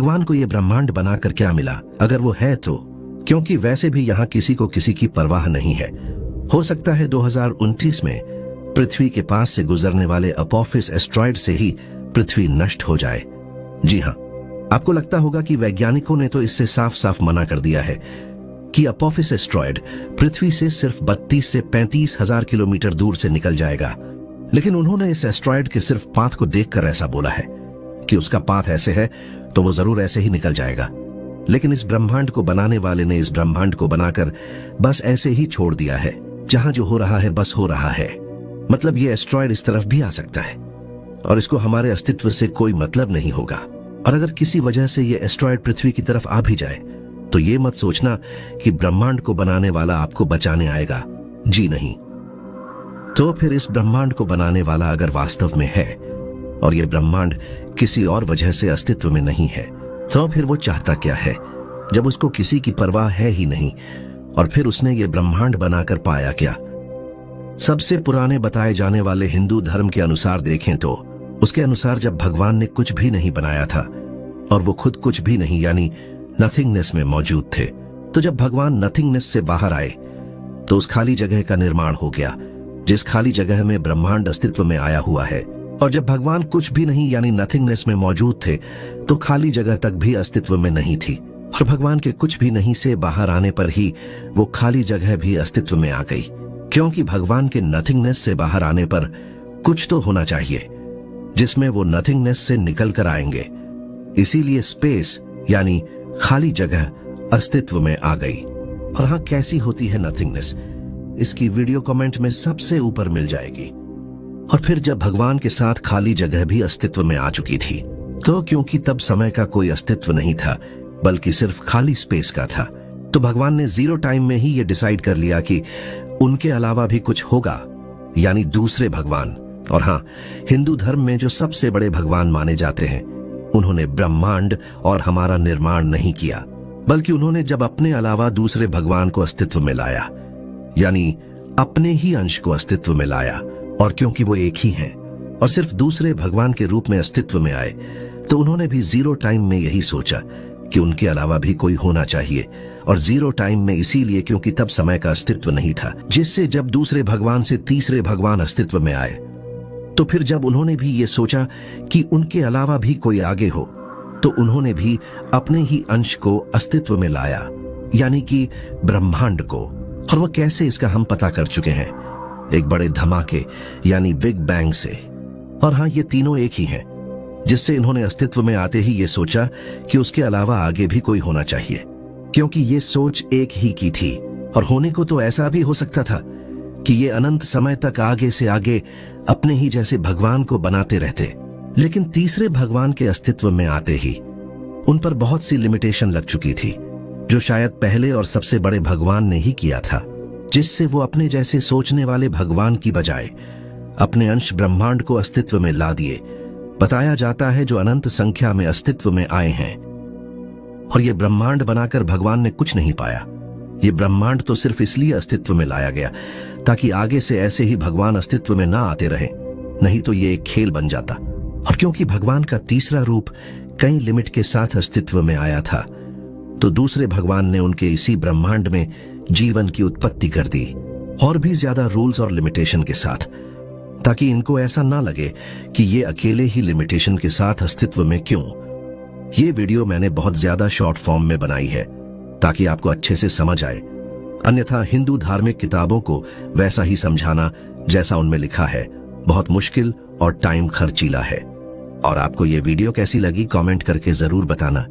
भगवान को ये ब्रह्मांड बनाकर क्या मिला, अगर वो है तो? क्योंकि वैसे भी यहाँ किसी को किसी की परवाह नहीं है। हो सकता है 2029 में पृथ्वी के पास से गुजरने वाले अपोफिस एस्ट्रॉयड से ही पृथ्वी नष्ट हो जाए। जी हाँ, आपको लगता होगा कि वैज्ञानिकों ने तो इससे साफ साफ मना कर दिया है कि अपोफिस एस्ट्रॉयड पृथ्वी से सिर्फ 32 से 35 हजार किलोमीटर दूर से निकल जाएगा, लेकिन उन्होंने इस एस्ट्रॉयड के सिर्फ पाथ को देखकर ऐसा बोला है कि उसका पाथ ऐसे है तो वो जरूर ऐसे ही निकल जाएगा। लेकिन इस ब्रह्मांड को बनाने वाले ने इस ब्रह्मांड को बनाकर बस ऐसे ही छोड़ दिया है, जहां जो हो रहा है बस हो रहा है। मतलब ये एस्ट्रॉयड इस तरफ भी आ सकता है और इसको हमारे अस्तित्व से कोई मतलब नहीं होगा। और अगर किसी वजह से ये एस्ट्रॉयड पृथ्वी की तरफ आ भी जाए तो ये मत सोचना कि ब्रह्मांड को बनाने वाला आपको बचाने आएगा। जी नहीं। तो फिर इस ब्रह्मांड को बनाने वाला अगर वास्तव में है और ये ब्रह्मांड किसी और वजह से अस्तित्व में नहीं है, तो फिर वो चाहता क्या है जब उसको किसी की परवाह है ही नहीं? और फिर उसने ये ब्रह्मांड बनाकर पाया क्या? सबसे पुराने बताए जाने वाले हिंदू धर्म के अनुसार देखें तो उसके अनुसार जब भगवान ने कुछ भी नहीं बनाया था और वो खुद कुछ भी नहीं यानी नथिंगनेस में मौजूद थे, तो जब भगवान नथिंगनेस से बाहर आए तो उस खाली जगह का निर्माण हो गया जिस खाली जगह में ब्रह्मांड अस्तित्व में आया हुआ है। और जब भगवान कुछ भी नहीं यानी नथिंगनेस में मौजूद थे तो खाली जगह तक भी अस्तित्व में नहीं थी, और भगवान के कुछ भी नहीं से बाहर आने पर ही वो खाली जगह भी अस्तित्व में आ गई, क्योंकि भगवान के नथिंगनेस से बाहर आने पर कुछ तो होना चाहिए जिसमें वो नथिंगनेस से निकल कर आएंगे। इसीलिए स्पेस यानी खाली जगह अस्तित्व में आ गई। और हाँ, कैसी होती है नथिंगनेस, इसकी वीडियो कमेंट में सबसे ऊपर मिल जाएगी। और फिर जब भगवान के साथ खाली जगह भी अस्तित्व में आ चुकी थी, तो क्योंकि तब समय का कोई अस्तित्व नहीं था बल्कि सिर्फ खाली स्पेस का था, तो भगवान ने जीरो टाइम में ही ये डिसाइड कर लिया कि उनके अलावा भी कुछ होगा, यानी दूसरे भगवान। और हाँ, हिंदू धर्म में जो सबसे बड़े भगवान माने जाते हैं, उन्होंने ब्रह्मांड और हमारा निर्माण नहीं किया, बल्कि उन्होंने जब अपने अलावा दूसरे भगवान को अस्तित्व में लाया, यानी अपने ही अंश को अस्तित्व में लाया, और क्योंकि वो एक ही हैं और सिर्फ दूसरे भगवान के रूप में अस्तित्व में आए, तो उन्होंने भी जीरो टाइम में यही सोचा कि उनके अलावा भी कोई होना चाहिए। और जीरो टाइम में इसीलिए क्योंकि तब समय का अस्तित्व नहीं था, जिससे जब दूसरे भगवान से तीसरे भगवान अस्तित्व में आए, तो फिर जब उन्होंने भी ये सोचा कि उनके अलावा भी कोई आगे हो, तो उन्होंने भी अपने ही अंश को अस्तित्व में लाया, यानी कि ब्रह्मांड को। और वो कैसे, इसका हम पता कर चुके हैं, एक बड़े धमाके यानी बिग बैंग से। और हाँ, ये तीनों एक ही हैं, जिससे इन्होंने अस्तित्व में आते ही ये सोचा कि उसके अलावा आगे भी कोई होना चाहिए, क्योंकि ये सोच एक ही की थी। और होने को तो ऐसा भी हो सकता था कि ये अनंत समय तक आगे से आगे अपने ही जैसे भगवान को बनाते रहते, लेकिन तीसरे भगवान के अस्तित्व में आते ही उन पर बहुत सी लिमिटेशन लग चुकी थी, जो शायद पहले और सबसे बड़े भगवान ने ही किया था, जिससे वो अपने जैसे सोचने वाले भगवान की बजाय अपने अंश ब्रह्मांड को अस्तित्व में ला दिए। बताया जाता है जो अनंत संख्या में अस्तित्व में आए हैं। और ये ब्रह्मांड बनाकर भगवान ने कुछ नहीं पाया, ये ब्रह्मांड तो सिर्फ इसलिए अस्तित्व में लाया गया ताकि आगे से ऐसे ही भगवान अस्तित्व में ना आते रहे, नहीं तो ये एक खेल बन जाता। और क्योंकि भगवान का तीसरा रूप कई लिमिट के साथ अस्तित्व में आया था, तो दूसरे भगवान ने उनके इसी ब्रह्मांड में जीवन की उत्पत्ति कर दी, और भी ज्यादा रूल्स और लिमिटेशन के साथ, ताकि इनको ऐसा ना लगे कि ये अकेले ही लिमिटेशन के साथ अस्तित्व में क्यों। ये वीडियो मैंने बहुत ज्यादा शॉर्ट फॉर्म में बनाई है ताकि आपको अच्छे से समझ आए, अन्यथा हिंदू धार्मिक किताबों को वैसा ही समझाना जैसा उनमें लिखा है बहुत मुश्किल और टाइम खर्चीला है। और आपको ये वीडियो कैसी लगी कमेंट करके जरूर बताना।